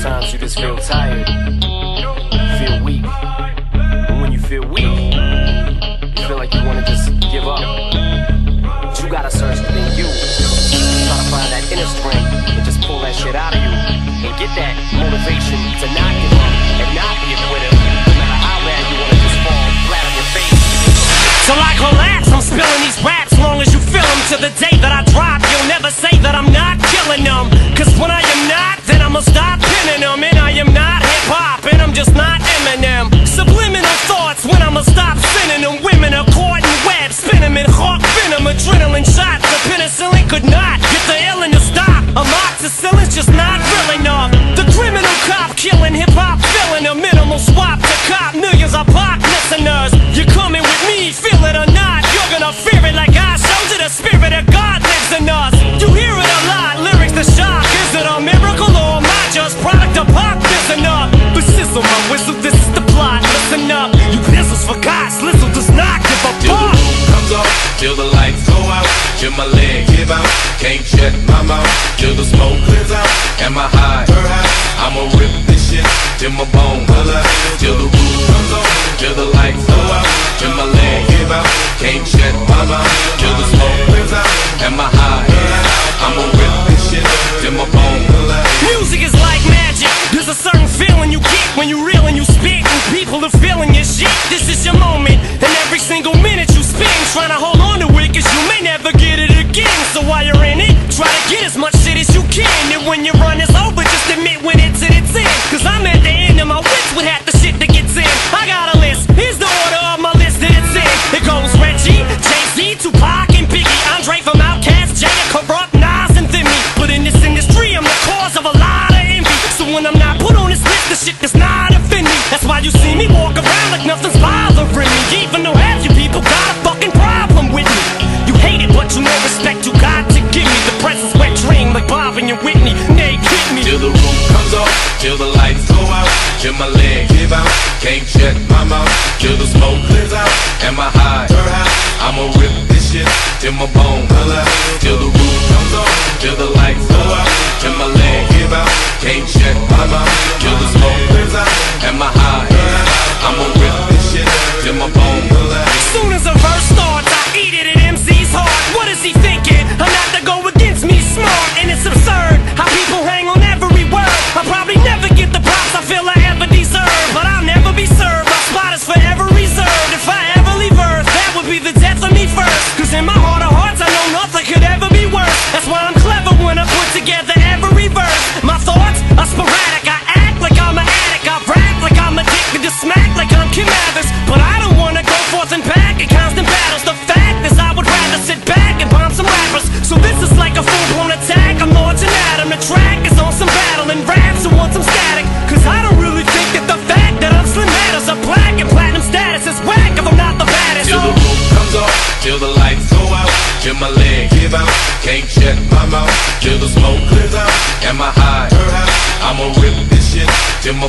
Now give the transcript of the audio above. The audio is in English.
Sometimes you just feel tired, you feel weak. And when you feel weak, you feel like you wanna just give up. But you gotta search within you, try to find that inner strength and just pull that shit out of you and get that motivation to not give up and not be a quitter, no matter how bad you wanna just fall flat on your face. So like relax, I'm spilling these raps long as you feel them. To the day that I drop, you'll never say that I'm not killing them. Cause when I am not, then I'ma stop pinning them. And I am not hip-hop, and I'm just not Eminem. Subliminal thoughts when I'ma stop sending them. Women are caught in webs, spin them in hawk venom. Adrenaline shots, the penicillin could not get the illin' to stop. Amoxicillin's just not real enough. The criminal cop killing hip-hop, filling a minimal swap to cop millions of pop listeners. You're coming with me, feel it or not, you're gonna fear it like I showed you. The spirit of God lives in us. You hear it a lot, lyrics to shock. Is it a miracle or am I just product of pop? Listen up, but sizzle my whistle, this is the plot. Listen up, you pistols for God, Slizzle does not give a till fuck. the roof comes off, till the lights go out, till my leg give out, can't shut my mouth, till the smoke clears out. Am I high? I'ma rip this shit till my bone holler, till the roof comes off, till the lights go out, till my leg give out, can't shut my mouth, till the smoke clears out. Am I high? I'ma rip this shit till my bone holler. Music is like magic. There's a certain feeling you get when you reel and you spit, and people are feeling your shit. This is your moment, and every single minute you spend trying to hold on to it, cause you may never get it again. So while you're in it, try to get as much shit as you can. And when your run is over, just admit when it's in its end. Cause I'm at the end of my wits with half the shit that gets in. I got a list, here's the order of my list that it's in. It goes Reggie, Jay-Z, Tupac, and Biggie, Andre from Outkast, Jada, Corrupt, Nas, and Thimmy. But in this industry, I'm the cause of a lot of envy. So when I'm not put on this list, the shit does not offend me. That's why you see me walk around like nothing's bothering me, even though half you people got a fucking problem with me. You hate it, but you know respect you got to give me. The presence wet dream like Bob and your Whitney. They hit me Till the roof comes off, till the lights go out, till my leg give out, can't shut my mouth, till the smoke clears out. Am I high? I'ma rip this shit till my bone holler, till the roof comes off, till the lights go out, till my leg give out, can't shut my mouth, till the smoke clears out. Am I high? I'ma rip this shit till my bone holler. Soon as a verse starts, I eat it at MC's heart. What is he thinking? I'm not to go against me, smart, and it's absurd how people hang on every word. I'll probably never get the props I feel I ever deserve, but I'll never be served. My spot is forever reserved. If I ever leave Earth, that would be the death of me first. Cause in my heart of hearts, I know nothing could ever be worse. That's why I'm clever when I put together every verse. My thoughts are sporadic. I act like I'm an addict. I rap like I'm addicted to smack like I'm Kim Mathers. But I don't wanna go forth and back in constant battles. The fact is I would rather sit back and bomb some rappers. So this is like a full-blown attack. I'm launching at 'em. The track is on some battle and raps who want some static. Cause I don't really think that the fact that I'm Slim matters. A black and platinum status is whack if I'm not the baddest. Till the roof comes off, till the lights go out, till my leg give out, can't shut my mouth, till the smoke clears out. Am I high? I'ma rip this shit till my